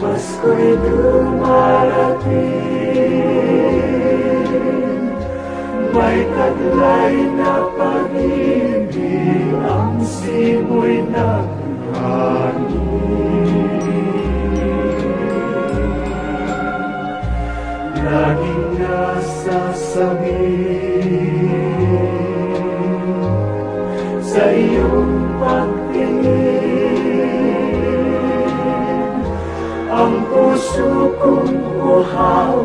Pasko'y dumarating, may taglay na pag-ibig ang simoy ng hangin. Laging nasasabihin sa iyong pagtingin, ang puso kong uhaw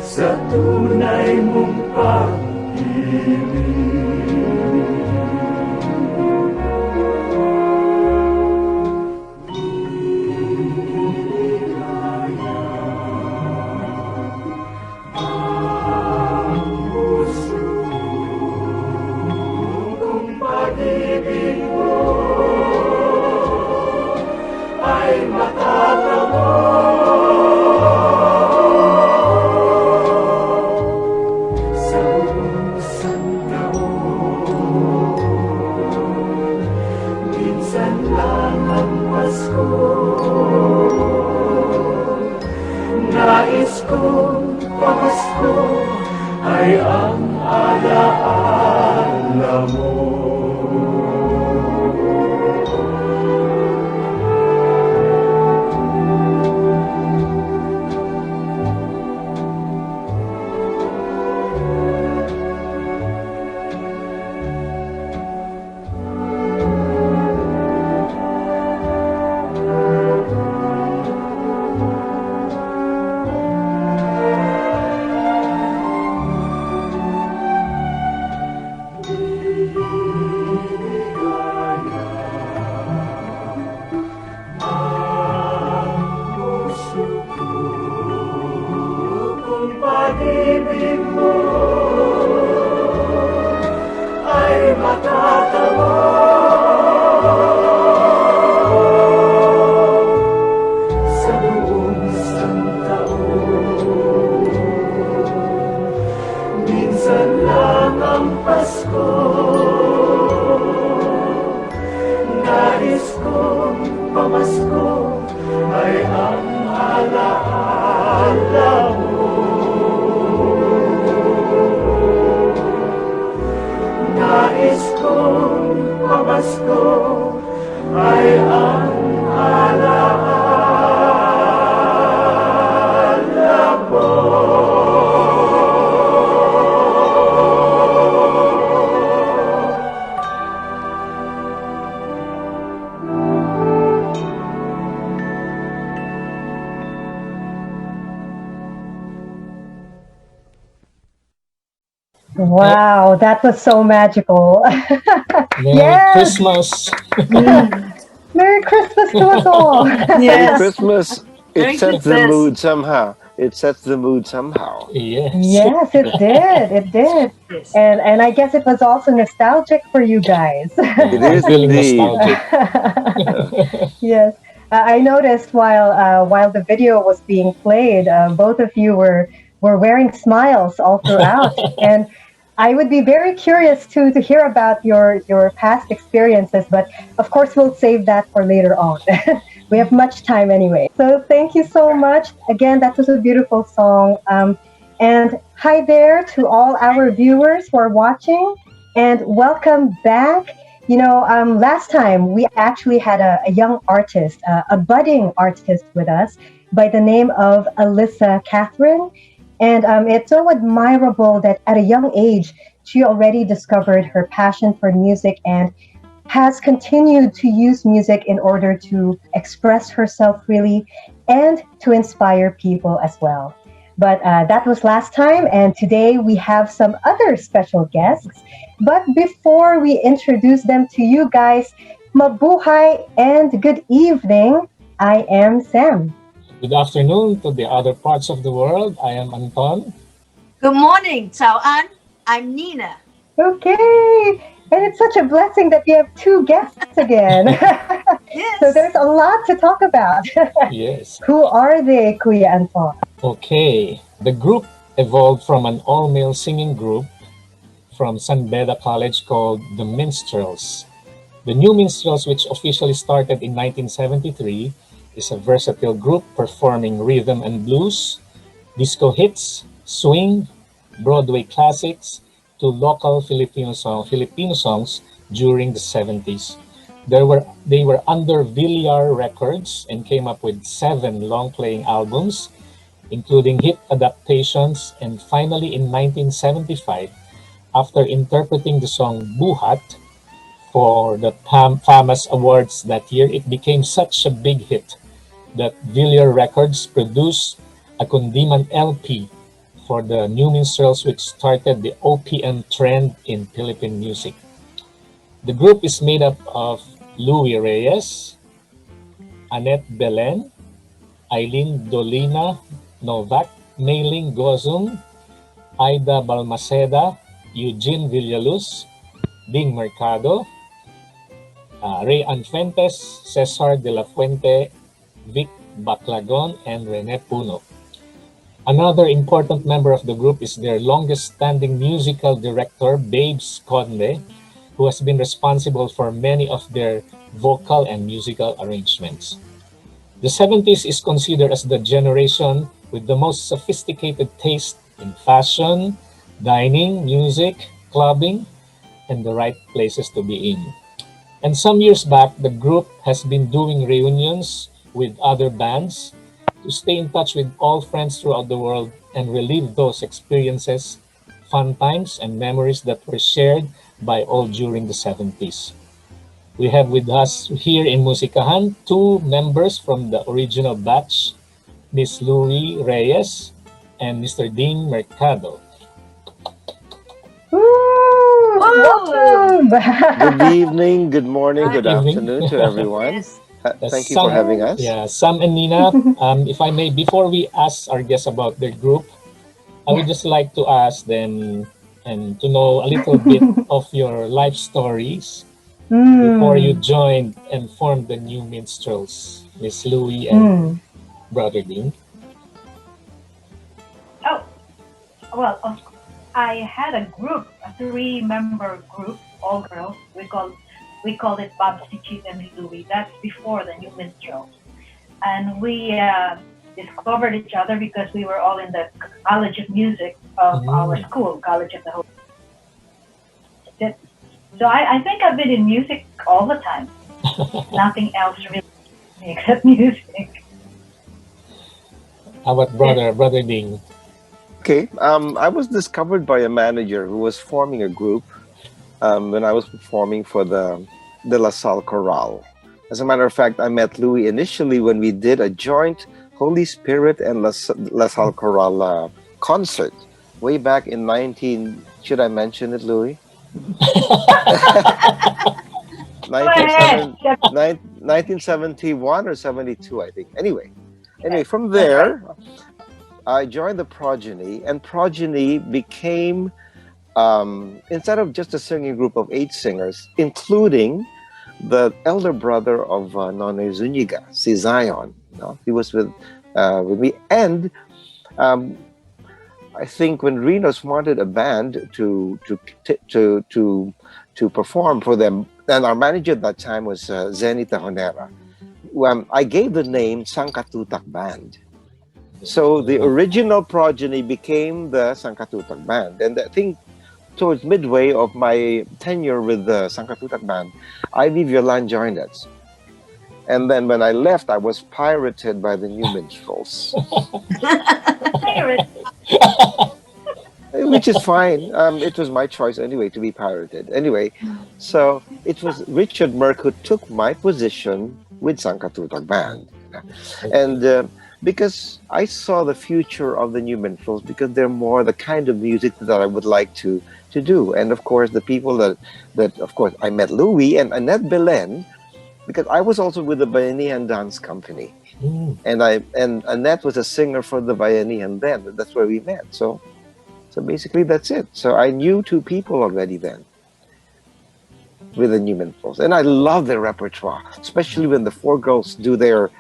sa tunay mong pag-ibig. Ang puso kong pag-ibig mo ay makatamo. Nais kong pamasko ay ang alaala mo. Pag-ibig mo ay matatamo sa buong isang taon. Minsan lang ang Pasko, nais kong pamasko ay ang alaala mo. Nais kong pamasko ay ang alaala mo. Wow, that was so magical. Merry Yes. Christmas. Merry Christmas to us all. Merry Christmas. Merry It sets the Christmas. mood somehow. It sets the mood somehow. Yes. Yes, it did. It did. Yes. And I guess it was also nostalgic for you guys. It I'm is feeling indeed. nostalgic. Yes. I noticed while the video was being played, both of you were wearing smiles all throughout. And I would be very curious to hear about your past experiences, but of course we'll save that for later on. We have much time anyway. So thank you so much. Again, that was a beautiful song. And hi there to all our viewers who are watching, and welcome back. You know, last time we actually had a young artist, a budding artist with us by the name of Alyssa Catherine. And it's so admirable that at a young age, she already discovered her passion for music and has continued to use music in order to express herself freely and to inspire people as well. But that was last time, and today we have some other special guests. But before we introduce them to you guys, mabuhay and good evening. I am Sam. Good afternoon to the other parts of the world. I am Anton. Good morning, Cao An. I'm Nina. Okay, and it's such a blessing that we have two guests again. So Yes. there's a lot to talk about. Yes. Who are they, Kuya Anton? Okay. The group evolved from an all-male singing group from San Beda College called the Minstrels. The New Minstrels, which officially started in 1973, is a versatile group performing rhythm and blues, disco hits, swing, Broadway classics, to local Filipino songs during the 70s. They were under Villar Records and came up with 7 long-playing albums, including hit adaptations, and finally in 1975, after interpreting the song Buhat for the FAMAS Awards that year, it became such a big hit that Villar Records produced a Kundiman LP for the New Minstrels, which started the OPM trend in Philippine music. The group is made up of Louis Reyes, Annette Belen, Eileen Dolina Novak, Mailing Gozum, Aida Balmaceda, Eugene Villaluz, Ding Mercado, Ray Anfuentes, Cesar de la Fuente, Vic Baclagon, and Rene Puno. Another important member of the group is their longest-standing musical director, Babes Conde, who has been responsible for many of their vocal and musical arrangements. The 70s is considered as the generation with the most sophisticated taste in fashion, dining, music, clubbing, and the right places to be in. And some years back, the group has been doing reunions with other bands to stay in touch with all friends throughout the world and relive those experiences, fun times, and memories that were shared by all during the 70s. We have with us here in Musicahan 2 members from the original batch, Miss Louie Reyes and Mr. Dean Mercado. Woo! Whoa! Welcome! Good evening, good morning, Right. good Evening. afternoon to everyone. Yes. Thank you for having us. Yeah, Sam and Nina, if I may, before we ask our guests about their group, I would just like to ask them and to know a little bit of your life stories before you Mm, joined and formed the New Minstrels, Miss Louie and mm, Brother Dean. Oh, well, I had a group, a three-member group, all girls. We called it Babsy, Chief, and Louie. That's before the New Minstrels, and we discovered each other because we were all in the College of Music of our Mm. school, College of the Hope. So I think I've been in music all the time. Nothing else really except music. How about Brother Dean? Okay, I was discovered by a manager who was forming a group when I was performing for the De La Salle Chorale. As a matter of fact, I met Louis initially when we did a joint Holy Spirit and La Salle Chorale concert way back in 19. Should I mention it, Louis? Go ahead. 1971 or 72, I think. Anyway, from there, I joined the Progeny, and Progeny became, instead of just a singing group of 8 singers, including the elder brother of Nonne Zuniga, si Zion. No? He was with me. And I think when Renos wanted a band to perform for them, and our manager at that time was Zeni Tajonera, I gave the name Sangkatutak Band. So the original Progeny became the Sangkatutak Band. And I think towards midway of my tenure with the Sangkatutak Band, Ivy Violan joined us. And then when I left, I was pirated by the New Minstrels, Pirate. which is fine. It was my choice anyway to be pirated. Anyway, so it was Richard Merck who took my position with Sangkatutak Band. And because I saw the future of the New Minstrels, because they're more the kind of music that I would like to do. And of course, the people that of course I met Louis and Annette Belen, because I was also with the Bayanihan Dance Company, Mm. and Annette was a singer for the Bayanihan then. That's where we met. So basically that's it. So I knew two people already then with the New Minstrels, and I love their repertoire, especially when the four girls do their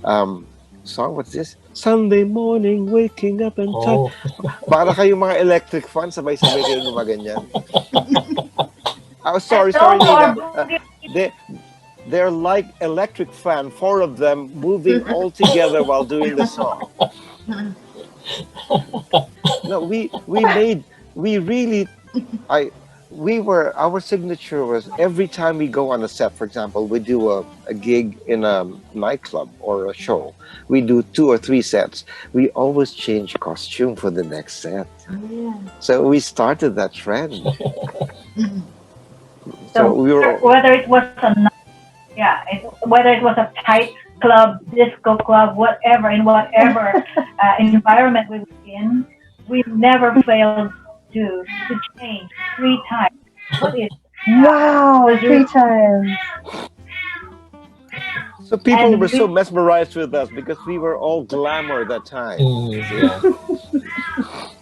song. What's this? Sunday morning, waking up and touch. Oh, Para kayong mga electric fan, sabay-sabay kayo gumaganyan. Oh, sorry, And sorry, also our Nina. boogie. They they're like electric fan, four of them moving all together while doing the song. No, we really I we were our signature was every time we go on a set. For example, we do a gig in a nightclub or a show. We do 2 or 3 sets. We always change costume for the next set. So we started that trend. So So we were whether it was whether it was a tight club, disco club, whatever, in whatever environment we were in, we never failed to change 3 times. What is Wow, was 3 times. so people and were so we mesmerized with us because we were all glamour that time. yeah.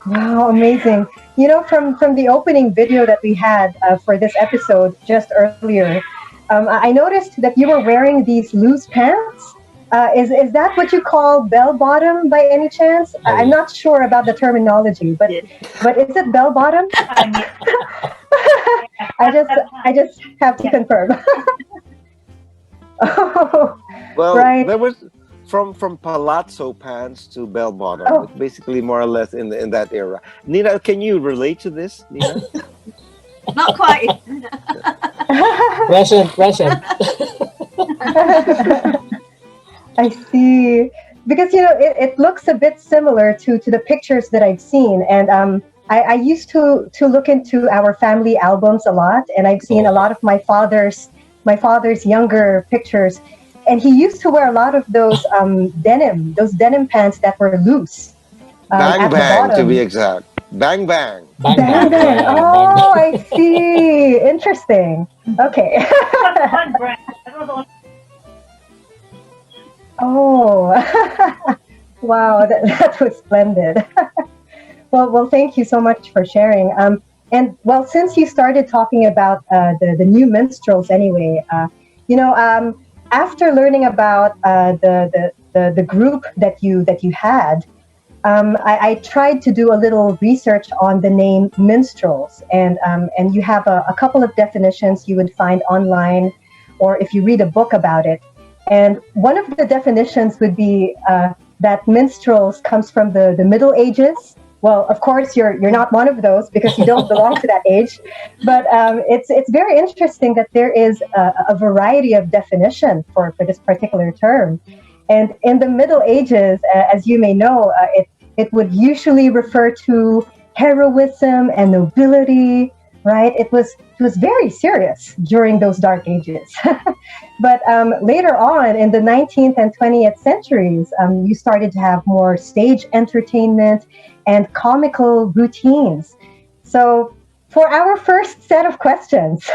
Wow, amazing. You know, from the opening video that we had for this episode just earlier, I noticed that you were wearing these loose pants. Is that what you call bell bottom by any chance? Oh, I'm yeah. not sure about the terminology, but is it bell bottom? I mean, I just I just have to Yes. confirm. Oh, Well, right. there was from palazzo pants to bell bottom. Oh, It's basically more or less in that era. Nina, can you relate to this, Nina? Not quite. Present, present. I see. Because it looks a bit similar to the pictures that I've seen, and I used to look into our family albums a lot, and I've seen a lot of my father's younger pictures, and he used to wear a lot of those denim pants that were loose Bang at the bang, to be bottom. exact. Bang bang. Bang, Bang bang. bang. Yeah, bang, Oh, bang. I see. Interesting. Okay. it was one brand. It was only Oh, wow, that was splendid. Well, thank you so much for sharing. And well, since you started talking about the new minstrels, anyway, after learning about the group that you had, I tried to do a little research on the name minstrels, and you have a couple of definitions you would find online, or if you read a book about it. And one of the definitions would be that minstrels comes from the Middle Ages. Well, of course, you're not one of those because you don't belong to that age. But it's very interesting that there is a variety of definition for this particular term. And in the Middle Ages, as you may know, it would usually refer to heroism and nobility, right? It was very serious during those dark ages. But later on in the 19th and 20th centuries, you started to have more stage entertainment and comical routines. So for our first set of questions,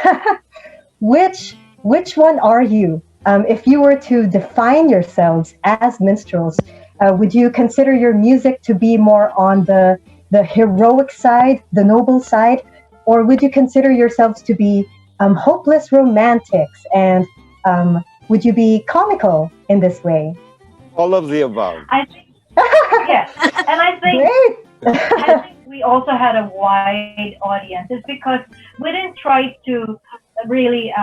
which one are you? If you were to define yourselves as minstrels, would you consider your music to be more on the heroic side, the noble side, or would you consider yourselves to be hopeless romantics? And would you be comical in this way? All of the above. I think yes, and Great. I think we also had a wide audience. It's because we didn't try to really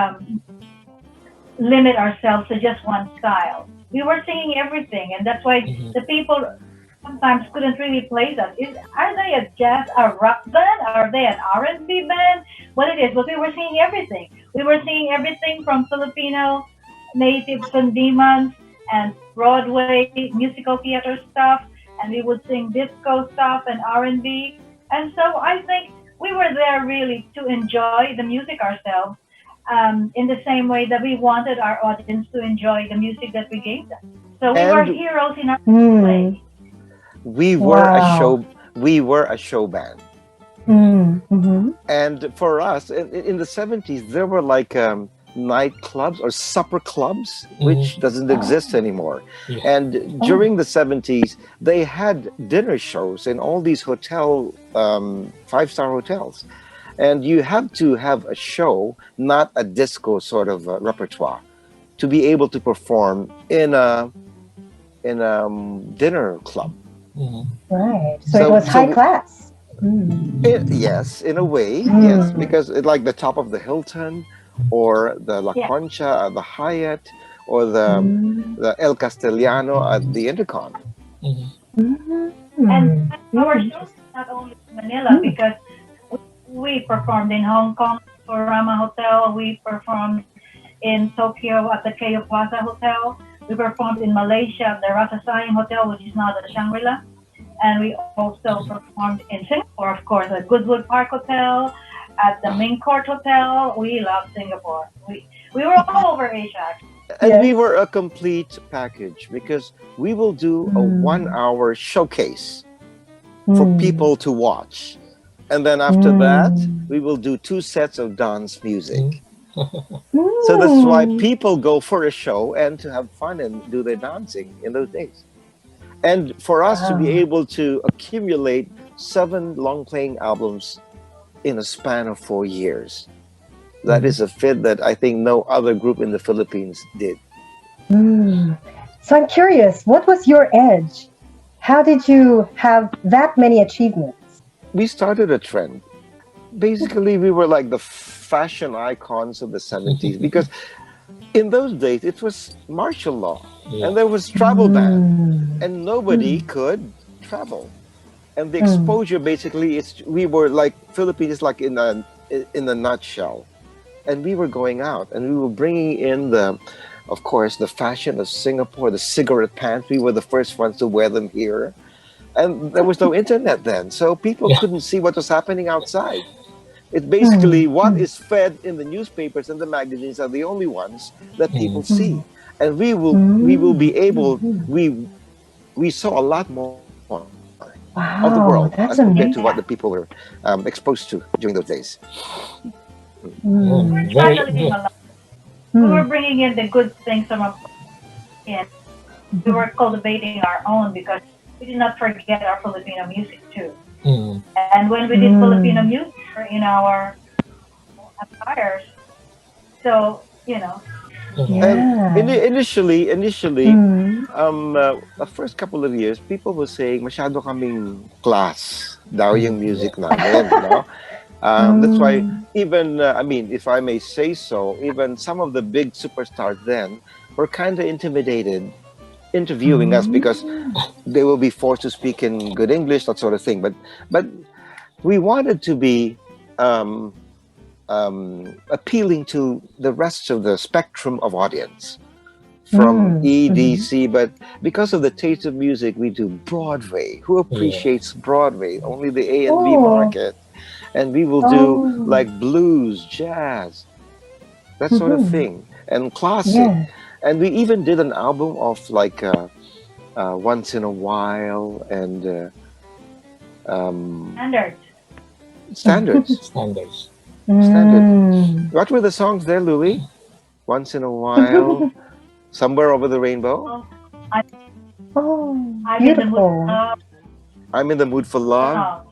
limit ourselves to just one style. We were singing everything, and that's why Mhm. the people sometimes couldn't really place us. Are they a rock band? Are they an R&B band? What it is? But we were singing everything. We were singing everything from Filipino native Sundimans and Broadway musical theater stuff, and we would sing disco stuff and R&B. And so I think we were there really to enjoy the music ourselves, in the same way that we wanted our audience to enjoy the music that we gave them. So we were And heroes in our Mm. way. we were a Wow. show. We were a show band. Mm-hmm. And for us, in the 70s, there were like nightclubs or supper clubs, which doesn't exist anymore. Yeah. And Oh. during the 70s, they had dinner shows in all these five-star hotels. And you have to have a show, not a disco sort of repertoire, to be able to perform in a dinner club. Right. So it was high class. Mm. Yes, in a way, yes, Mm. because it like the top of the Hilton, or the La Yeah. Concha at the Hyatt, or the Mm. the El Castellano at the Intercon. Mm. And our Mm. shows not only in Manila, because we performed in Hong Kong for Rama Hotel. We performed in Tokyo at the Keio Plaza Hotel. We performed in Malaysia at the Rasa Sayang Hotel, which is now the Shangri-La. And we also performed in Singapore, of course, at Goodwood Park Hotel, at the Main Court Hotel. We love Singapore. We were all over Asia. And Yes. we were a complete package because we will do a 1 hour showcase for people to watch. And then after that, we will do 2 sets of dance music. So that's why people go for a show and to have fun and do their dancing in those days. And for us to be able to accumulate 7 long-playing albums in a span of 4 years, that is a feat that I think no other group in the Philippines did. So I'm curious, what was your edge? How did you have that many achievements? We started a trend. Basically, we were like the fashion icons of the 70s because in those days it was martial law and there was travel ban and nobody could travel. And the exposure basically is we were like Philippines like in a nutshell. And we were going out and we were bringing in of course, the fashion of Singapore, the cigarette pants. We were the first ones to wear them here. And there was no internet then, so people couldn't see what was happening outside. It's basically what is fed in the newspapers and the magazines are the only ones that people see. And we will be able, we saw a lot more of the world Wow, as that's compared to amazing. what the people were exposed to during those days. We were traveling a lot. We were bringing in the good things from abroad, and we were cultivating our own because we did not forget our Filipino music too. And when we did Filipino music in our attires, so And initially, the first couple of years, people were saying, masyado kaming class daw yung music namin, no? That's why even, I mean, if I may say so, even some of the big superstars then were kind of intimidated interviewing us because they will be forced to speak in good English, that sort of thing. But we wanted to be appealing to the rest of the spectrum of audience from EDC, but because of the taste of music, we do Broadway. Who appreciates Broadway? Only the A and B market. And we will do like blues, jazz, that sort of thing, and classic. And we even did an album of like Once in a While and standards. Standard. What were the songs there, Louis? Once in a While, Somewhere Over the Rainbow. Beautiful. I'm in the Mood for Love.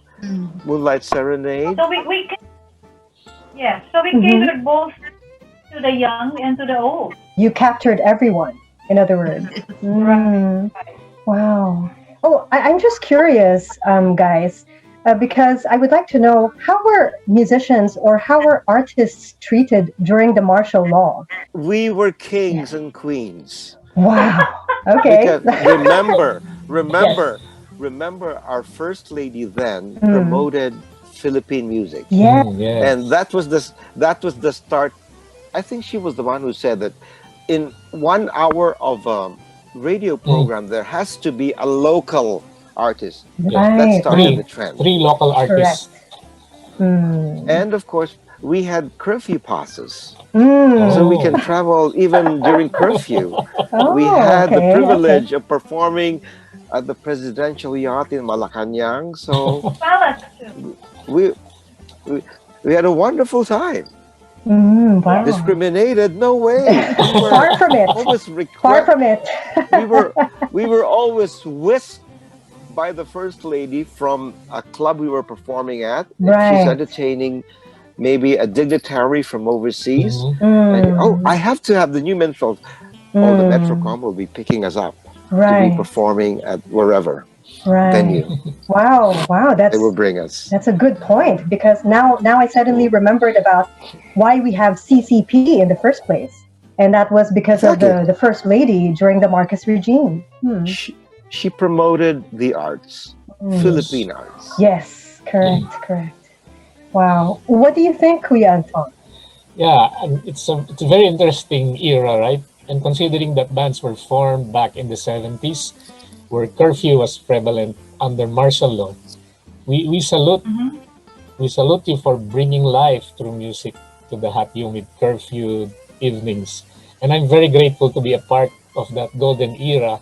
Moonlight Serenade. So we catered both to the young and to the old. You captured everyone, in other words. Wow. Oh, I'm just curious, guys, because I would like to know, how were musicians or how were artists treated during the martial law? We were kings and queens. Wow. Okay. Because remember, our first lady then promoted Philippine music. Yeah. And that was the start. I think she was the one who said that in 1 hour of radio program, there has to be a local artist. Yeah. That Right, started right. the trend. Three local Correct. artists. Mm. And of course, we had curfew passes. So we can Oh. Mm. travel even during curfew. We Oh, had the okay, okay. privilege of performing at the presidential yacht in Malacanang. So Palace too. we, we, we had a wonderful time. Yes. Wow. Discriminated? No way. We were Far from it. always Far from it. we were we were always whisked by the first lady from a club we were performing at. If she's Right. entertaining maybe a dignitary from overseas, Mhm. and oh, I Mm. have to have the new minstrels. Oh, the Mm. Metrocom will be picking us up to be Right. performing at wherever Right. venue Wow. Wow. they will bring us. That's a good point because now I suddenly Mm, remembered about why we have CCP in the first place, and that was because of exactly. the first lady during the Marcos regime. Hmm. She promoted the arts, Hmm. Yes. Philippine arts. Yes. Correct. Correct. Wow. What do you think, Kuya Anton? Yeah, and it's a very interesting era, right? And considering that bands were formed back in the 70's, where curfew was prevalent under martial law, we salute Hmm. we salute you for bringing life through music to the hot, humid curfew evenings. And I'm very grateful to be a part of that golden era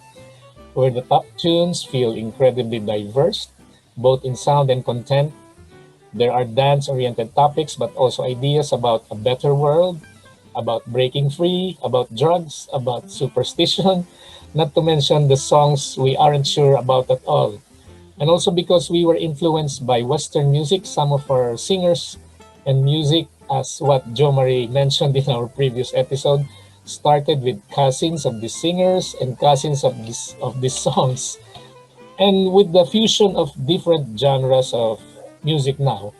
where the top tunes feel incredibly diverse, both in sound and content. There are dance oriented topics, but also ideas about a better world, about breaking free, about drugs, about superstition, not to mention the songs we aren't sure about at all. And also because we were influenced by Western music, some of our singers and music, as what Jo Marie mentioned in our previous episode, started with cousins of these singers and cousins of these songs. And with the fusion of different genres of music now,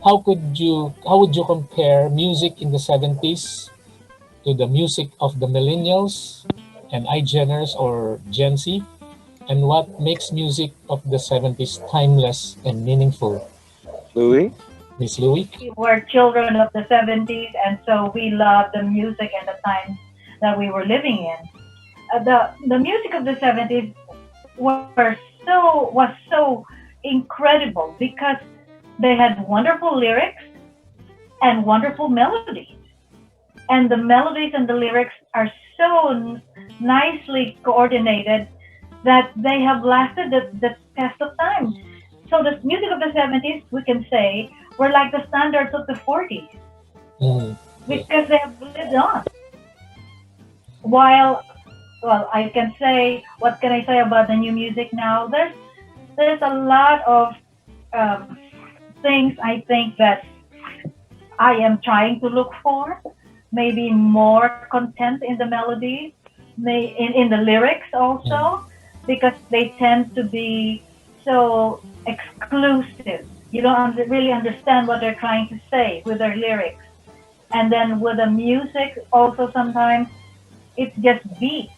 how would you compare music in the 70's to the music of the millennials and iGeners or Gen Z? And what makes music of the 70's timeless and meaningful? Louis? Miss Louie? We were children of the 70s, and so we loved the music and the times that we were living in. The music of the 70s was so incredible because they had wonderful lyrics and wonderful melodies. And the melodies and the lyrics are so nicely coordinated that they have lasted the test of time. So the music of the 70s, we can say, were like the standards of the 40s Mm, yeah. because they have lived on. While, well, I can say, what can I say about the new music now? There's a lot of um, things I think that I am trying to look for. Maybe more content in the melody, in the lyrics Mm, also, because they tend to be so exclusive. You don't really understand what they're trying to say with their lyrics. And then with the music, also sometimes it's just beats,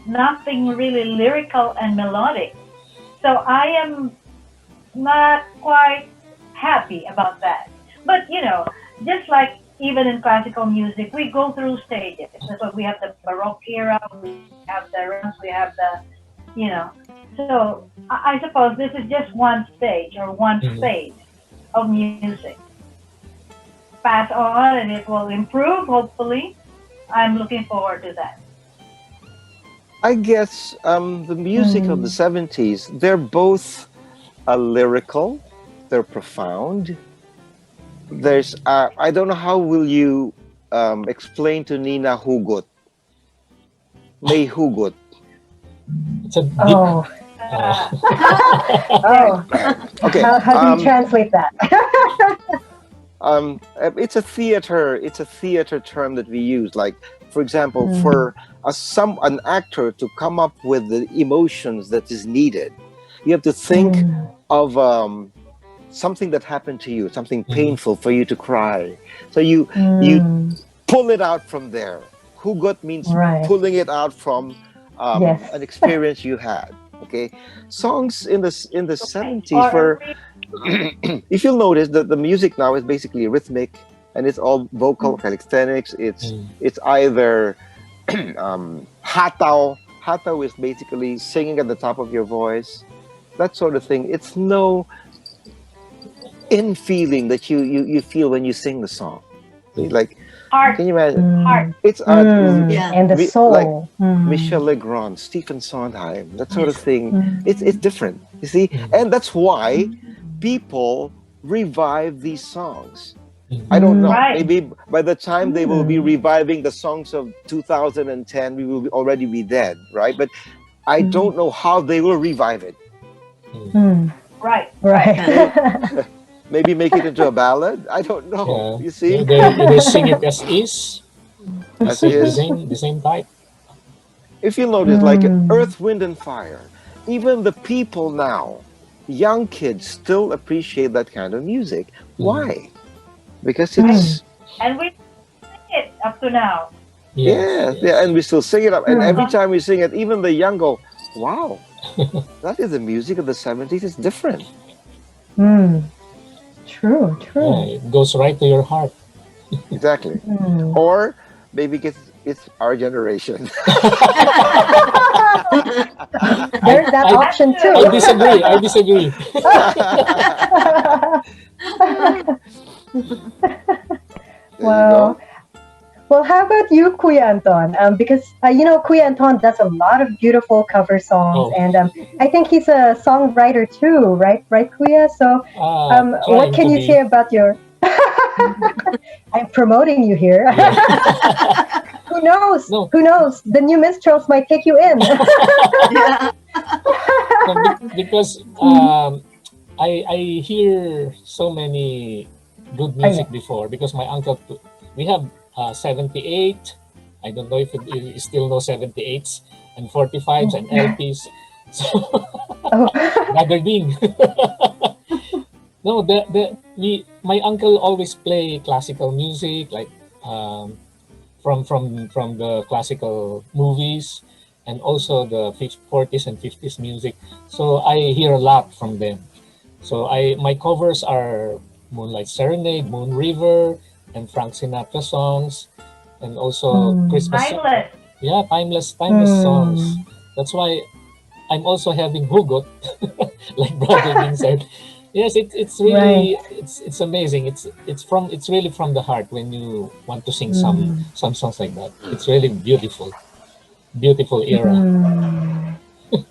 nothing really lyrical and melodic. So I am not quite happy about that. But just like even in classical music, we go through stages. That's why we have the Baroque era, we have the Renaissance, we have you know. So I suppose this is just one stage or one mm. phase of music. Pass on and it will improve, hopefully. I'm looking forward to that. I guess the music of the Mm. 70's, they're both lyrical, they're profound. There's, I don't know how will you explain to Nina Hugot, May Hugot. It's a deep. Oh. Uh, Oh. Okay, How do you translate that? it's a theater term that we use. Like, for example, Mm. for an actor to come up with the emotions that is needed, you have to think Mm. of something that happened to you, something mhm, painful for you to cry. So you Mm. pull it out from there. Hugot means Right. pulling it out from an Yes. experience you had. Okay, songs in the Right. 70's Or were, if you'll notice that the music now is basically rhythmic and it's all vocal mm, calisthenics. mm, It's either Hataw. Hataw is basically singing at the top of your voice. That sort of thing. It's no in feeling that you feel when you sing the song. Like, Heart, can you imagine? heart. It's Yeah. And the like soul. Michel Legrand, Stephen Sondheim, that sort of thing. It's Mm. different, you see, and that's why people revive these songs. I don't Mm. know. Right. Maybe by the time they will be Mm. reviving the songs of 2010, we will already be dead, right? But I Mm. don't know how they will revive it. Mm. Right. Right. Maybe, Right. maybe make it into a ballad. I don't know. Yeah. You see, Either sing it as is, as is. the same type. If you notice, like Mm. Earth, Wind, and Fire, even the people now, young kids still appreciate that kind of music. Mm. Why? Because Right. Mm. it's, And we sing it up to now. Yes, yeah, yeah, yes. and we still sing it up. And every Mm. Uh-huh. time we sing it, even the young go, wow, that is the music of the 70s. It's different. Mm. True, Yeah, true. it goes right to your heart. Exactly. Mm. Or maybe it's our generation. There's that I That's option good. I too. disagree. I disagree. There you Well, go. well, how about you, Kuya Anton? Because Kuya Anton does a lot of beautiful cover songs, Oh, and I think he's a songwriter too, right? Right, Kuya. So, what trying can to you say be. about your? I'm promoting you here. Yeah. Who knows? No, Who knows? The new minstrels might take you in. Yeah. no, because I hear so many good Oh, yeah. music before because my uncle we have 78. I don't know if you still know 78s and 45s and LPs. So Oh. Brother Ding. No, my uncle always play classical music like um, from the classical movies and also the 40s and 50s music. So I hear a lot from them. So I my covers are Moonlight Serenade, Moon River, and Frank Sinatra songs, and also Mm, Christmas. Timeless. Yeah, timeless songs. mm, That's why I'm also having hugot, like Brother Ding said. Yes, it's right. really it's amazing. It's really from the heart when you want to sing Mm, some songs like that. It's really beautiful era. mm.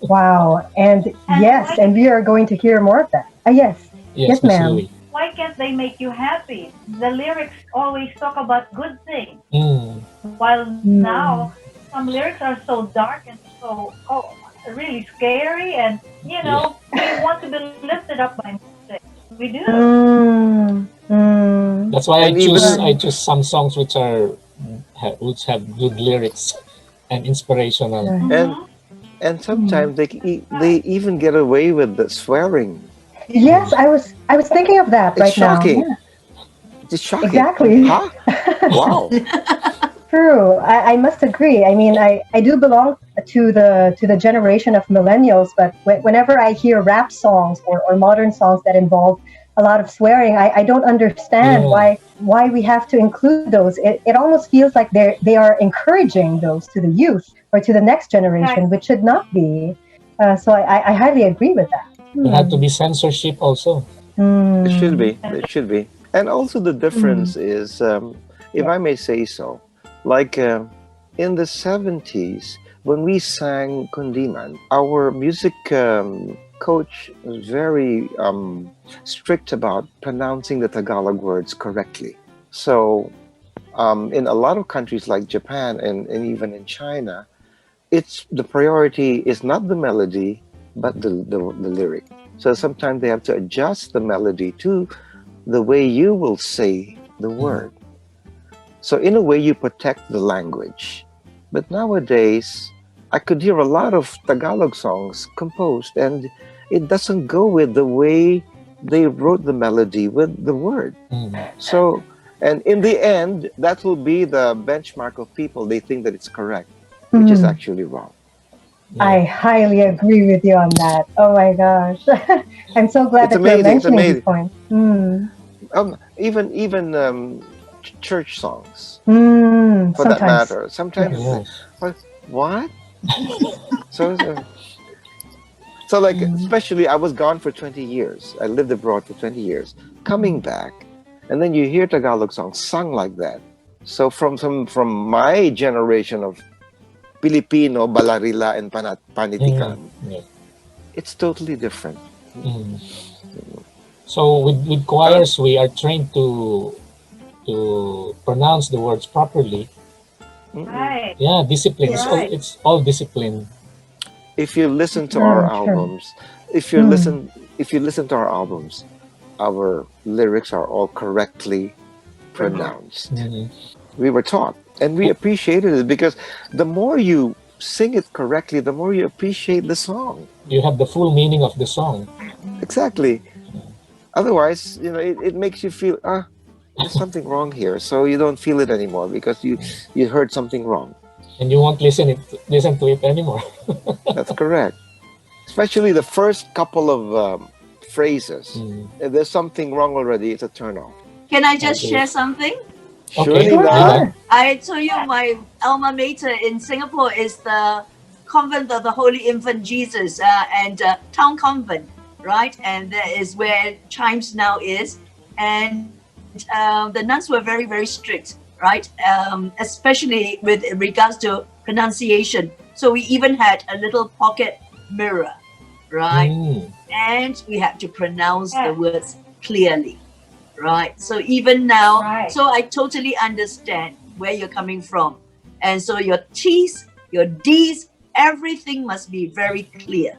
Wow. And And yes, and we are going to hear more of that. Yes. Yes, Yes, Miss ma'am. Louie. why can't they make you happy? The lyrics always talk about good things, Mm, while now Mm, some lyrics are so dark and so really scary, and yeah, we want to be lifted up by music. We do. mm, mm. that's why And I Right, choose some songs which have good lyrics and inspirational. right. and Mm-hmm. and Mm. sometimes they even get away with the swearing. Yes, Mm, I was thinking of that It's right now. shocking. Yeah, It's shocking. exactly. Huh? Wow. True. I must agree. I mean, I do belong to the generation of millennials, but whenever I hear rap songs or modern songs that involve a lot of swearing, I don't understand yeah, why we have to include those. It almost feels like they are encouraging those to the youth or to the next generation, Exactly. which should not be. So I highly agree with that. there had to Hmm. be censorship also. It should Hmm. be. It should be. And also the Hmm. difference is, if Yeah. I may say so, like in the 70s, when we sang Kundiman, our music coach was very strict about pronouncing the Tagalog words correctly. So in a lot of countries like Japan and even in China, it's the priority is not the melody, but the lyric. So sometimes they have to adjust the melody to the way you will say the Mm, word. So, in a way, you protect the language. But nowadays, I could hear a lot of Tagalog songs composed, and it doesn't go with the way they wrote the melody with the word. mm, So, and in the end, that will be the benchmark of people. They think that it's correct, which is Hmm. actually wrong. yeah. I highly agree with you on that. Oh my gosh. I'm so glad It's that you're amazing. It's mentioning these amazing. points. Mm. Even church songs, for that Sometimes. matter. Sometimes, Yes. what? So, so like, especially I was gone for 20 years. I lived abroad for 20 years. Coming back, and then you hear Tagalog songs sung like that. So from my generation of Filipino, Balarila, and Panitikan, Yeah. it's totally different. Mm. So with choirs, we are trained to pronounce the words properly. Mm-mm. Right. Yeah, discipline. You're right. It's all discipline. If you listen to our True, true. albums, if you Mm. listen, if you listen to our albums, our lyrics are all correctly pronounced. Mhm. We were taught, and we appreciated it because the more you sing it correctly, the more you appreciate the song. You have the full meaning of the song. Exactly. Otherwise, it makes you feel there's something wrong here, so you don't feel it anymore because you heard something wrong. And you won't listen to it anymore. That's correct. Especially the first couple of phrases. Mm. If there's something wrong already, it's a turn off. Can I just Okay. share something? Okay, Surely Sure, not. sure. I told you my alma mater in Singapore is the Convent of the Holy Infant Jesus and Town Convent, right? And that is where Chimes now is. And the nuns were very, very strict, right? Especially with regards to pronunciation. So we even had a little pocket mirror, right? Mm. And we had to pronounce the Yes. words clearly, right? So even now, Right. so I totally understand where you're coming from. And so your T's, your D's, everything must be very clear,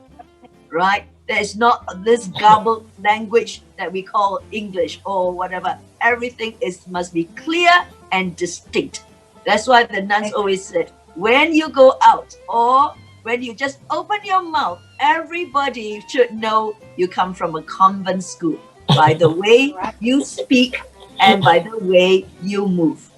right? There is not this garbled language that we call English or whatever. Everything must be clear and distinct. That's why the nuns always said, when you go out or when you just open your mouth, everybody should know you come from a convent school by the way you speak and by the way you move.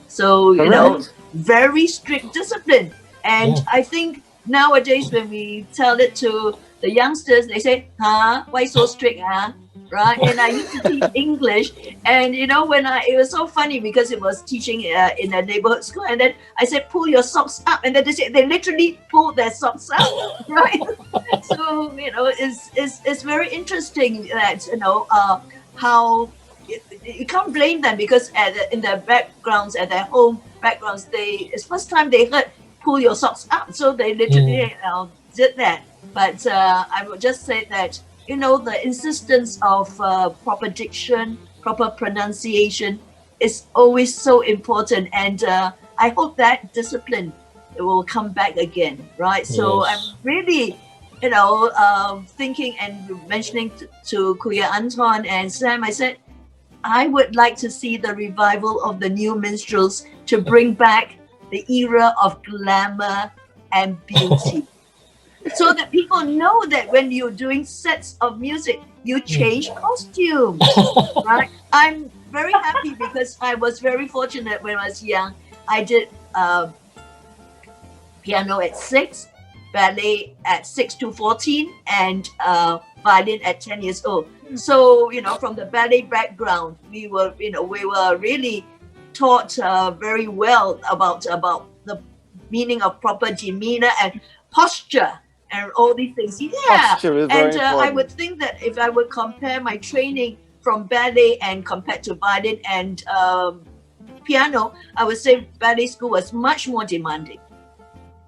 So, Correct. very strict discipline. And Yeah. I think nowadays when we tell it to the youngsters, they say, huh, why so strict, huh? Right? And I used to teach English, and it was so funny because it was teaching in a neighborhood school, and then I said, pull your socks up, and then they literally pulled their socks up, right? So it's very interesting that how you can't blame them because in their backgrounds, at their home backgrounds, it's first time they heard pull your socks up, so they literally did that. But I would just say that the insistence of proper diction, proper pronunciation is always so important, and I hope that discipline will come back again, right? So I'm Yes. really thinking and mentioning to Kuya Anton and Sam, I said, I would like to see the revival of the new minstrels to bring back the era of glamour and beauty. So that people know that when you're doing sets of music, you change costumes, right? I'm very happy because I was very fortunate when I was young. I did piano at 6, ballet at 6 to 14, and violin at 10 years old. So, from the ballet background, we were really taught very well about the meaning of proper demeanor and posture and all these things. Yeah. Posture is And very I would important. think that if I would compare my training from ballet and compared to violin and piano, I would say ballet school was much more demanding.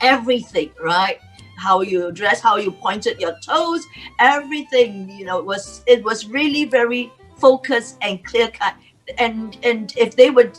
Everything, right? How you dress, how you pointed your toes, everything, it was really very focused and clear cut. And if they were,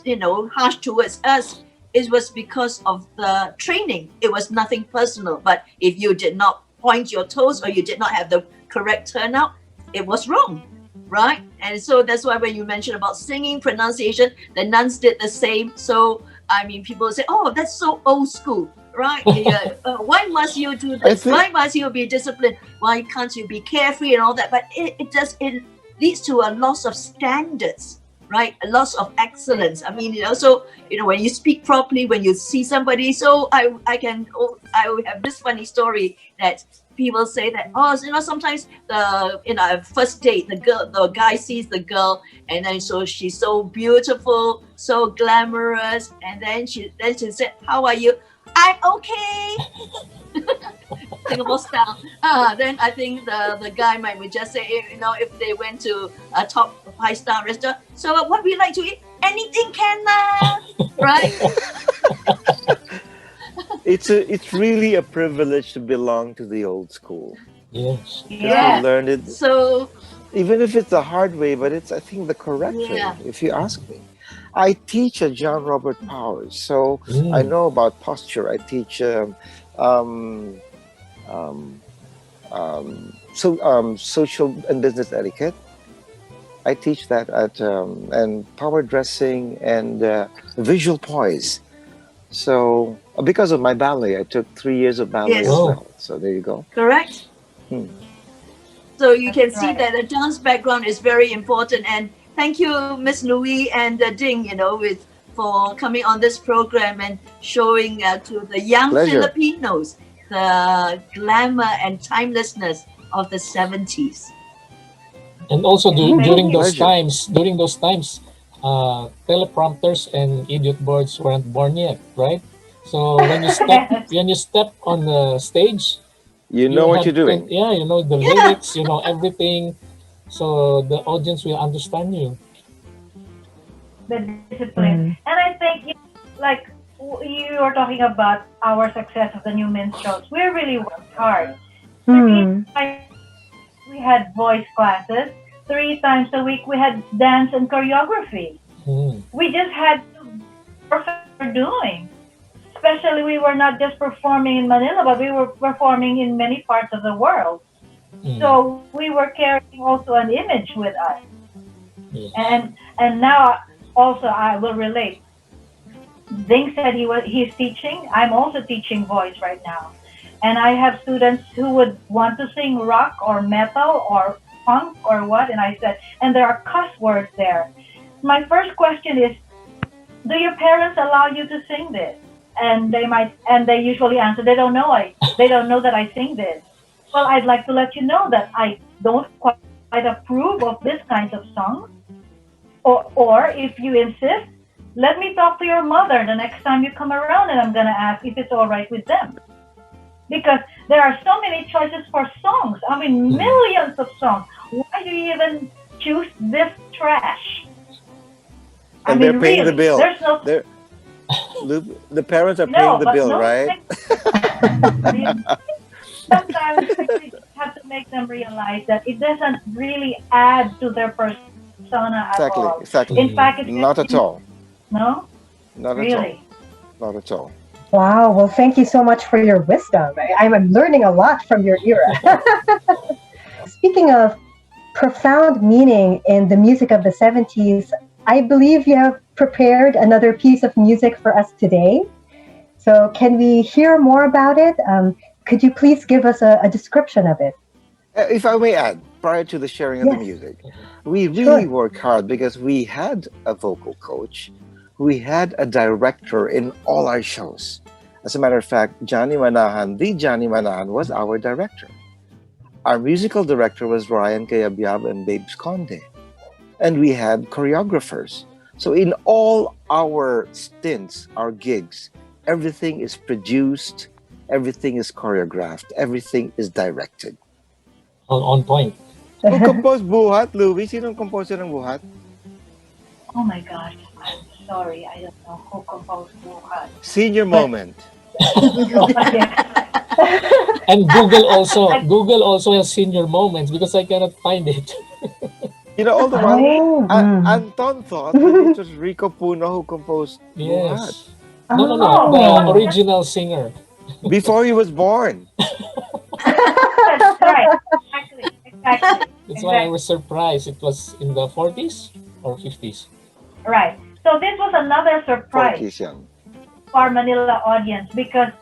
harsh towards us, it was because of the training. It was nothing personal. But if you did not point your toes or you did not have the correct turnout, it was wrong, right? And so that's why when you mentioned about singing, pronunciation, the nuns did the same. So I mean, people say, "Oh, that's so old school." Right? Yeah. Why must you do I this? think Why must you be disciplined? Why can't you be carefree and all that? But it leads to a loss of standards, right? Lots of excellence. I mean, so when you speak properly, when you see somebody, so I have this funny story that people say that, oh, sometimes first date, the guy sees the girl, and then so she's so beautiful, so glamorous, and then she said, how are you? I'm okay. Singapore style. Then I think the guy might would just say, if they went to a top 5-star restaurant, so what we like to eat, anything can, right? It's really a privilege to belong to the old school. Yes. Because we Yeah. learned it, So even if it's the hard way, but it's, I think, the correct yeah. way, if you ask me. I teach at John Robert Powers, so I know about posture. I teach um, um, social and business etiquette. I teach that at and power dressing and visual poise. So because of my ballet, I took 3 years of ballet Yes. as Oh, well. So there you go. Correct. Hmm. So you can That's see right. that the dance background is very important. And thank you, Miss Louis and Ding, for coming on this program and showing to the young Pleasure. Filipinos the glamour and timelessness of the 70s. and also Thank during you. those Pleasure. times, teleprompters and idiot boards weren't born yet, right? So Yes. when you step on the stage, You know you what have you're doing. yeah, you know the Yeah. lyrics, you know everything, so the audience will understand you. The discipline. Mm. And I think, like you were talking about our success of the new minstrels, we really worked hard. 3 Mm. times we had voice classes. 3 times a week we had dance and choreography. Mm, We just had to be perfect what we're doing. Especially we were not just performing in Manila, but we were performing in many parts of the world. mm, So we were carrying also an image with us. yes. And now also I will relate. Ding said he's teaching. I'm also teaching voice right now. And I have students who would want to sing rock or metal or punk or what, and I said, and there are cuss words there. My first question is, do your parents allow you to sing this? And they usually answer, they don't know that I sing this. Well, I'd like to let you know that I don't quite approve of this kinds of songs. Or if you insist, let me talk to your mother the next time you come around, and I'm gonna ask if it's all right with them. Because there are so many choices for songs. I mean, Mm. millions of songs. Why do you even choose this trash? I And they're mean, paying the really, bill. there's no, They're, the parents are paying no, the but bill, no, right? sometimes we really have to make them realize that it doesn't really add to their persona at all. Exactly, In fact, exactly. it's Mm. very, Not at all. no, Not at all. really. Not at all. Wow. Well, thank you so much for your wisdom. I'm learning a lot from your era. Speaking of profound meaning in the music of the 70s, I believe you have prepared another piece of music for us today. So, can we hear more about it? Could you please give us a description of it? If I may add, prior to the sharing of the Yes, music, we really sure. worked hard because we had a vocal coach, we had a director in all our shows. As a matter of fact, the Johnny Manahan was our director. Our musical director was Ryan Kayabyab and Babes Conde. And we had choreographers. So in all our stints, our gigs, everything is produced, everything is choreographed, everything is directed. On point. Who composed Buhat, Louis? Sinong composer ng Buhat? Oh my gosh, I'm sorry, I don't know who composed Wuhan. Senior But moment. yeah, And Google also has senior moments because I cannot find it. You know, all the while, really? Oh, mm. Anton thought that it was Rico Puno who composed Buhat Yes. No, Oh, Oh, the original singer. before he was born. that's right. That's why I Exactly. was surprised. It was in the 40s or 50s. Right. So this was another surprise 40s yan. to our Manila audience because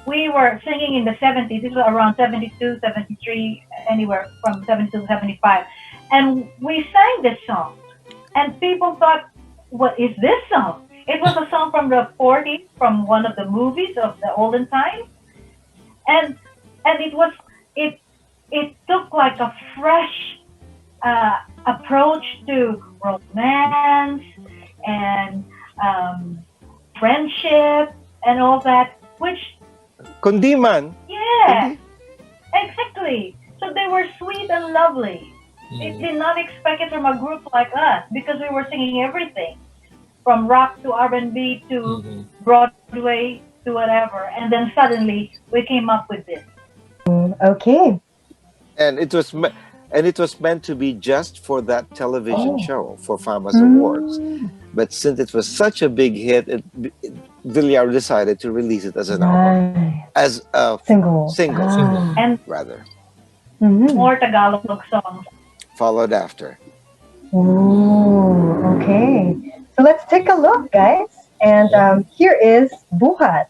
we were singing in the 70s. This was around 72, 73, anywhere from 72 to 75. And we sang this song. And people thought, what is this song? It was a song from the 40s, from one of the movies of the olden times. And it was, it it took like a fresh approach to romance and friendship and all that, which, Kundiman. yeah, exactly. So they were sweet and lovely. They did not expect it from a group like us because we were singing everything from rock to R&B to Broadway to whatever. And then suddenly we came up with this. Okay. And it was meant to be just for that television show for Fama's Awards. But since it was such a big hit, Villar decided to release it as an album, as a single, And rather. more Tagalog songs Followed after. Ooh, okay. So let's take a look, guys. And here is Buhat.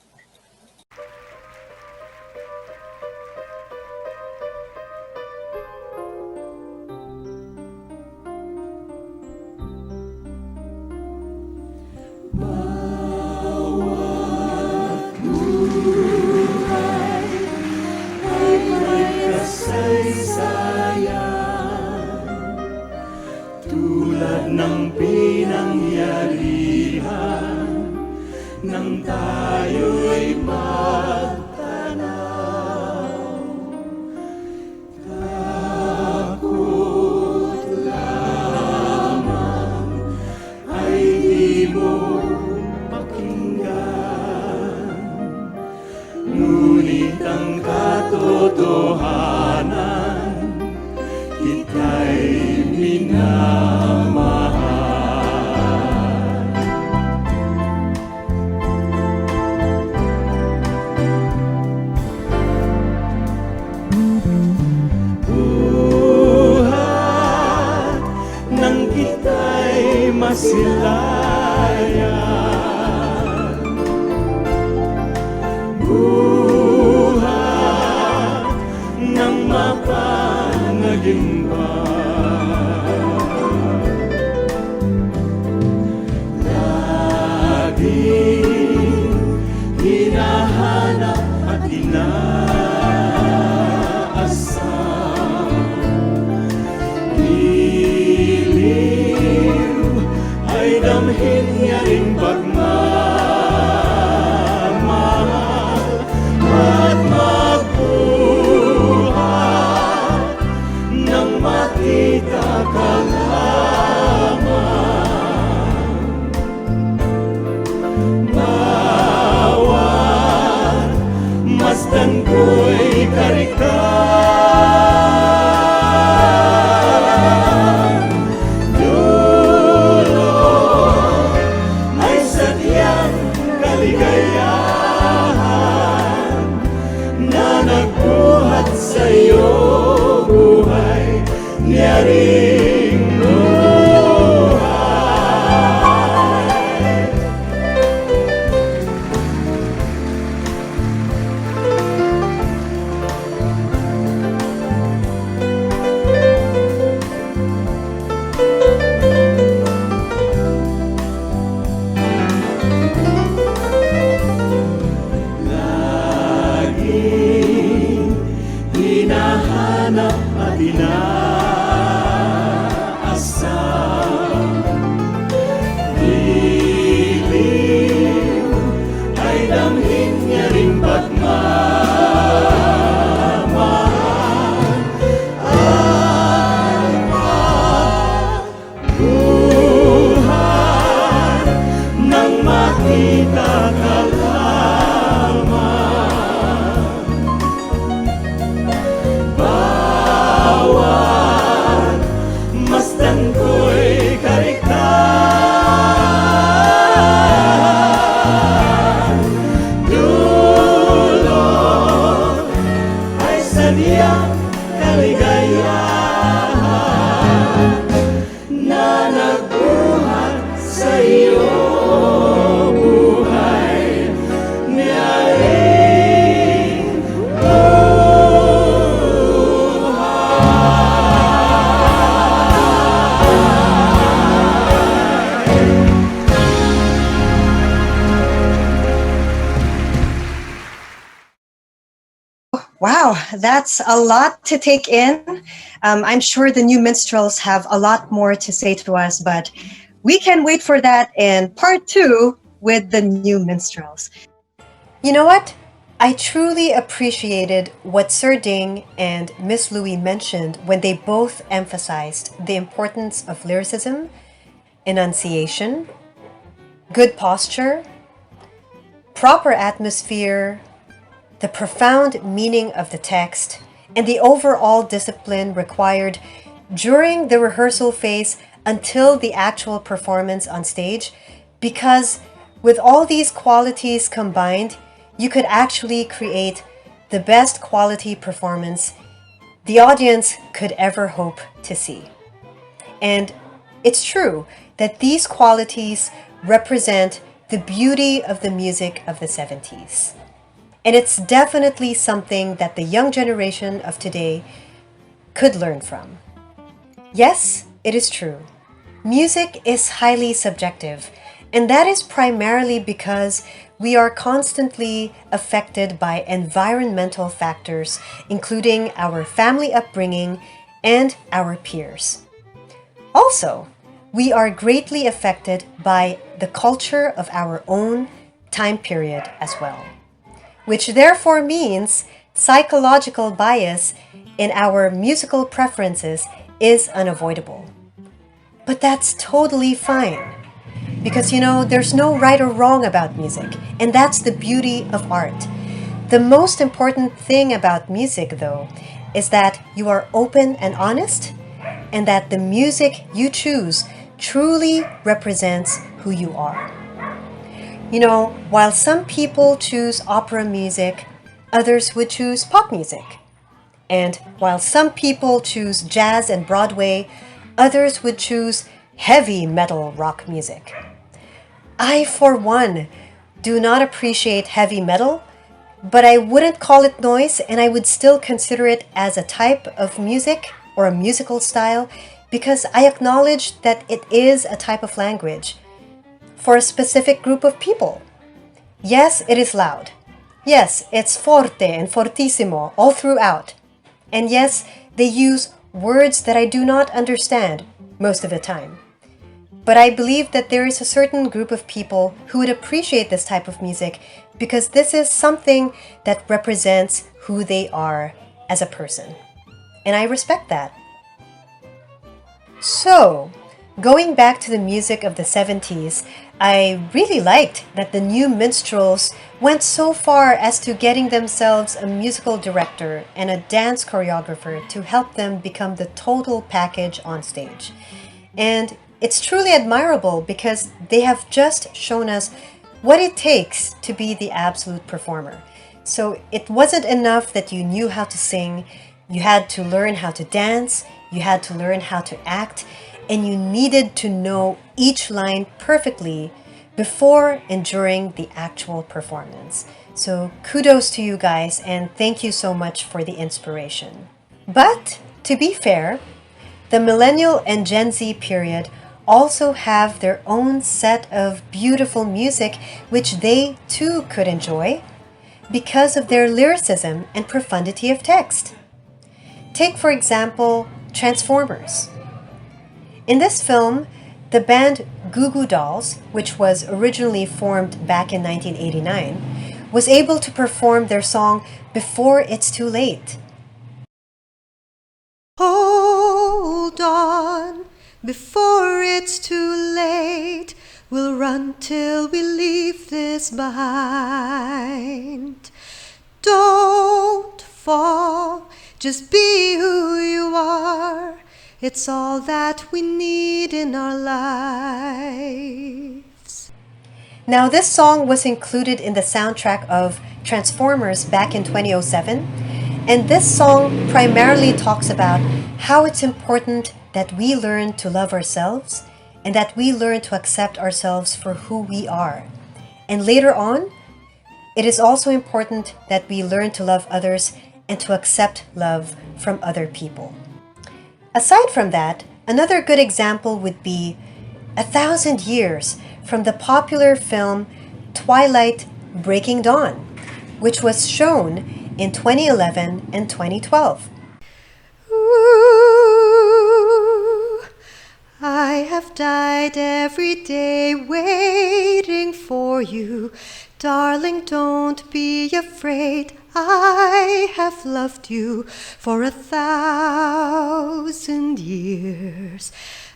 Tulad ng pinangyarihan nang tayo'y magtanaw. Takot lamang ay di mo pakinggan, ngunit ang katotohanan kita'y minamahal. Buhat nang kita'y masilayan, buhat nang mapanagimba. Hinahanap at inaasam, giliw ay damhin niya rin pagmamahal at magbuhat nang makita ka lamang. Masdan ko'y karikan, dulo ay sa Wow, that's a lot to take in. I'm sure the new minstrels have a lot more to say to us, but we can wait for that in part two with the new minstrels. You know what? I truly appreciated what Sir Ding and Miss Louis mentioned when they both emphasized the importance of lyricism, enunciation, good posture, proper atmosphere, the profound meaning of the text, and the overall discipline required during the rehearsal phase until the actual performance on stage, because with all these qualities combined, you could actually create the best quality performance the audience could ever hope to see. And it's true that these qualities represent the beauty of the music of the 70s. And it's definitely something that the young generation of today could learn from. Yes, it is true. Music is highly subjective, and that is primarily because we are constantly affected by environmental factors, including our family upbringing and our peers. Also, we are greatly affected by the culture of our own time period as well, which therefore means psychological bias in our musical preferences is unavoidable. But that's totally fine. Because there's no right or wrong about music, and that's the beauty of art. The most important thing about music, though, is that you are open and honest, and that the music you choose truly represents who you are. While some people choose opera music, others would choose pop music. And while some people choose jazz and Broadway, others would choose heavy metal rock music. I, for one, do not appreciate heavy metal, but I wouldn't call it noise, and I would still consider it as a type of music or a musical style because I acknowledge that it is a type of language for a specific group of people. Yes, it is loud. Yes, it's forte and fortissimo all throughout. And yes, they use words that I do not understand most of the time. But I believe that there is a certain group of people who would appreciate this type of music because this is something that represents who they are as a person. And I respect that. So, going back to the music of the 70s, I really liked that the new minstrels went so far as to getting themselves a musical director and a dance choreographer to help them become the total package on stage. And it's truly admirable because they have just shown us what it takes to be the absolute performer. So it wasn't enough that you knew how to sing, you had to learn how to dance, you had to learn how to act, and you needed to know each line perfectly before and during the actual performance. So kudos to you guys, and thank you so much for the inspiration. But to be fair, the millennial and Gen Z period also have their own set of beautiful music which they too could enjoy because of their lyricism and profundity of text. Take, for example, Transformers. In this film, the band Goo Goo Dolls, which was originally formed back in 1989, was able to perform their song Before It's Too Late. Hold on, before it's too late, we'll run till we leave this behind. Don't fall, just be who you are. It's all that we need in our lives. Now, this song was included in the soundtrack of Transformers back in 2007. And this song primarily talks about how it's important that we learn to love ourselves and that we learn to accept ourselves for who we are. And later on, it is also important that we learn to love others and to accept love from other people. Aside from that, another good example would be 1,000 years from the popular film Twilight Breaking Dawn, which was shown in 2011 and 2012. Ooh, I have died every day waiting for you. Darling, don't be afraid. I have loved you for 1,000 years.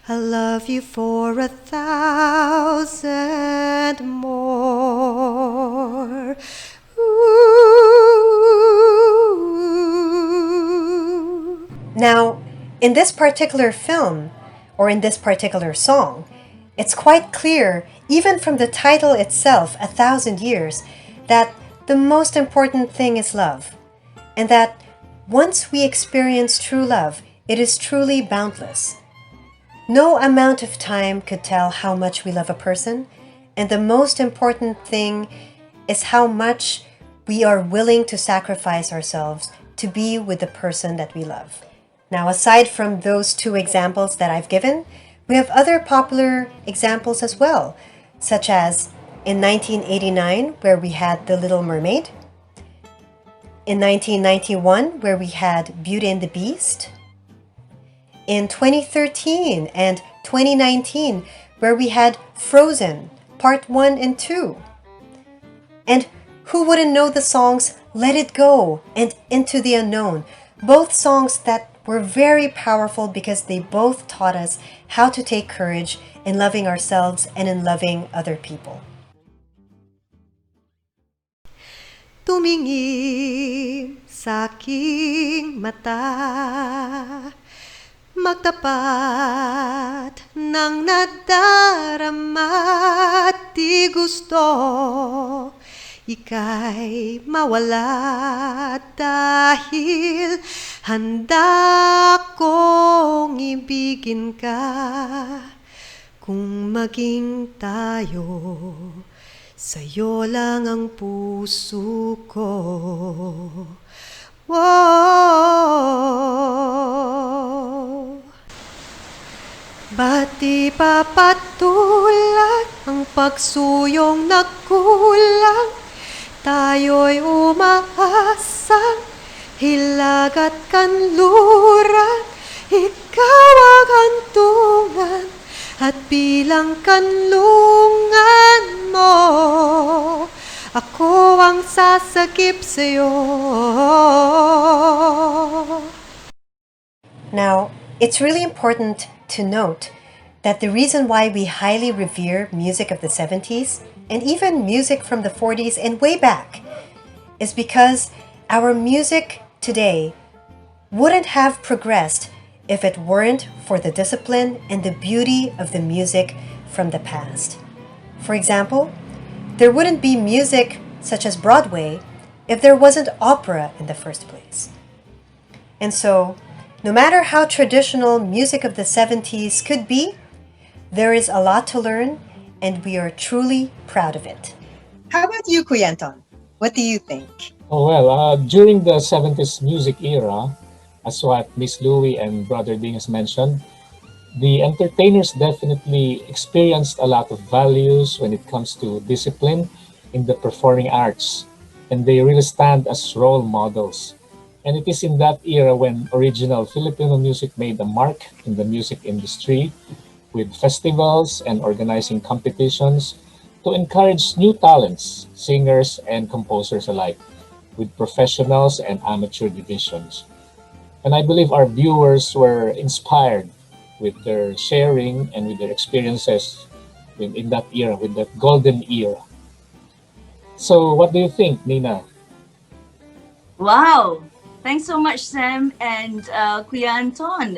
I'll love you for 1,000 more. Ooh. Now, in this particular film, or in this particular song, it's quite clear, even from the title itself, 1,000 years, that the most important thing is love. And that once we experience true love, it is truly boundless. No amount of time could tell how much we love a person, and the most important thing is how much we are willing to sacrifice ourselves to be with the person that we love. Now, aside from those two examples that I've given, we have other popular examples as well, such as in 1989, where we had The Little Mermaid, in 1991, where we had Beauty and the Beast, in 2013 and 2019, where we had Frozen, Part 1 and 2. And who wouldn't know the songs Let It Go and Into the Unknown, both songs that were very powerful because they both taught us how to take courage in loving ourselves and in loving other people. Tumingin sa aking mata, magtapat ng nadarama at di gusto ika'y mawala dahil handa kong ibigin ka kung maging tayo. Sa'yo lang ang puso ko. Wow. Ba't di papatulan ang pagsuyong nagkulang? Tayo'y umaasang hilag at kanluran. Ikaw ang hantungan at bilang kanlungan mo, ako ang sasakip sa'yo. Now, it's really important to note that the reason why we highly revere music of the 70s and even music from the 40s and way back is because our music today wouldn't have progressed if it weren't for the discipline and the beauty of the music from the past. For example, there wouldn't be music such as Broadway if there wasn't opera in the first place. And so, no matter how traditional music of the 70s could be, there is a lot to learn and we are truly proud of it. How about you, Kuya Anton? What do you think? Oh, well, during the 70s music era, as what Miss Louie and Brother Ding has mentioned, the entertainers definitely experienced a lot of values when it comes to discipline in the performing arts, and they really stand as role models. And it is in that era when original Filipino music made a mark in the music industry, with festivals and organizing competitions to encourage new talents, singers and composers alike, with professionals and amateur divisions. And I believe our viewers were inspired with their sharing and with their experiences in that era, with that golden era. So what do you think, Nina? Wow. Thanks so much, Sam and Kuya Anton.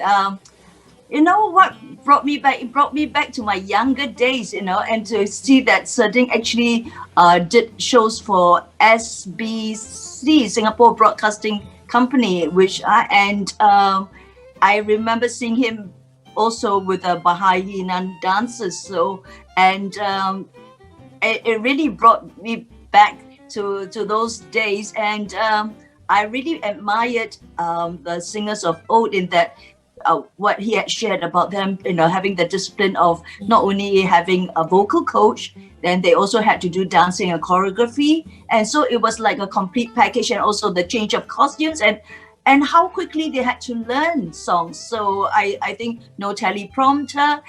You know what brought me back? It brought me back to my younger days, and to see that Serding actually did shows for SBC, Singapore Broadcasting Company, I remember seeing him also with the Baha'inan dancers. So, and it really brought me back to those days, and I really admired the singers of old in that what he had shared about them, having the discipline of not only having a vocal coach, then they also had to do dancing and choreography. And so it was like a complete package, and also the change of costumes and how quickly they had to learn songs. So I think no teleprompter,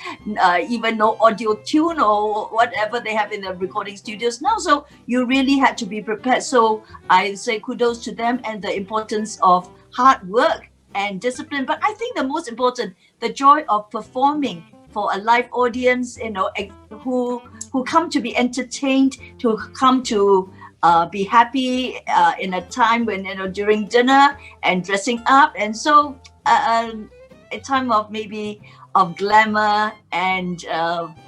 even no audio tune or whatever they have in the recording studios now. So you really had to be prepared. So I say kudos to them, and the importance of hard work and discipline. But I think the most important, the joy of performing for a live audience, who come to be entertained, to come to be happy in a time when, during dinner and dressing up. And so a time of maybe of glamour and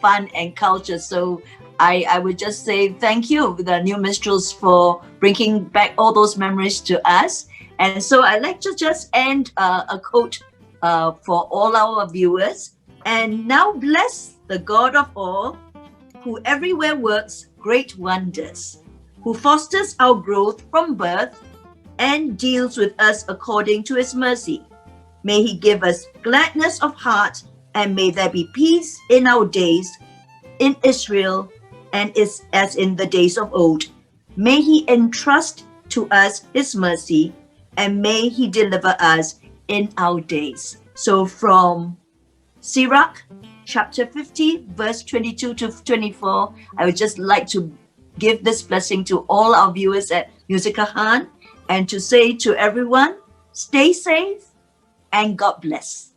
fun and culture. So I would just say thank you, the New Minstrels, for bringing back all those memories to us. And so I'd like to just end a quote for all our viewers. And now bless the God of all, who everywhere works great wonders, who fosters our growth from birth and deals with us according to his mercy. May he give us gladness of heart, and may there be peace in our days in Israel, and is as in the days of old. May he entrust to us his mercy, and may he deliver us in our days. So from Sirach chapter 50, verse 22 to 24, I would just like to give this blessing to all our viewers at Musicahan, and to say to everyone, stay safe and God bless.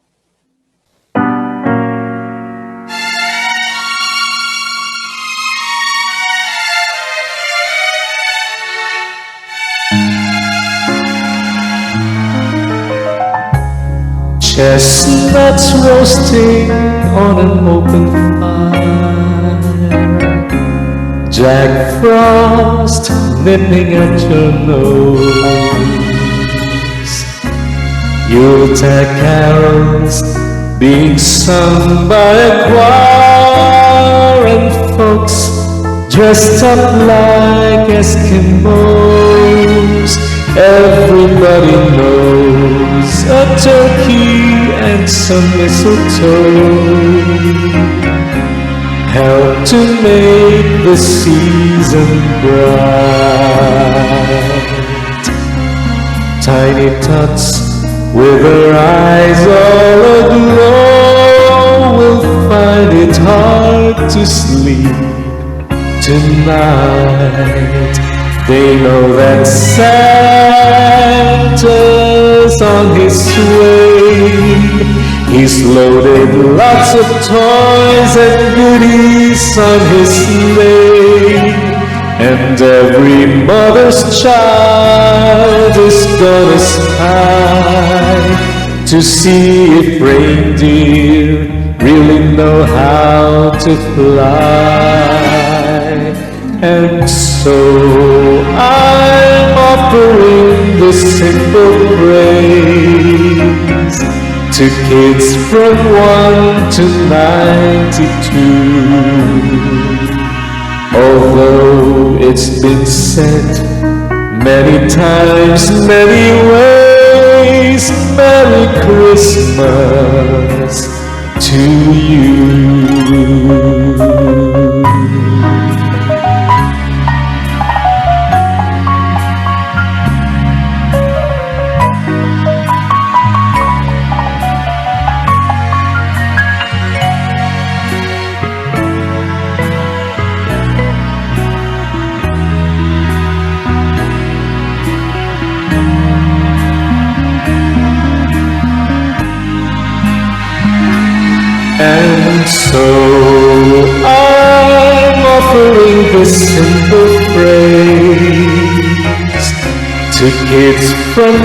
Chestnuts roasting on an open fire, Jack Frost nipping at your nose, Yuletide carols being sung by a choir, and folks dressed up like Eskimos. Everybody knows a turkey and some mistletoe help to make the season bright. Tiny tots with their eyes all aglow will find it hard to sleep tonight. They know that Santa's on his way. He's loaded lots of toys and goodies on his sleigh, and every mother's child is gonna spy to see if reindeer really know how to fly. And so I'm offering this simple praise to kids from 1 to 92. Although it's been said many times, many ways, Merry Christmas to you. And so I'm offering this simple phrase to kids from 1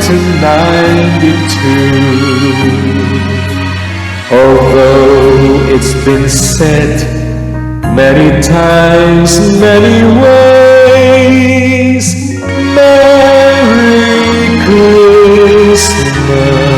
to 92. Although it's been said many times, many ways, Merry Christmas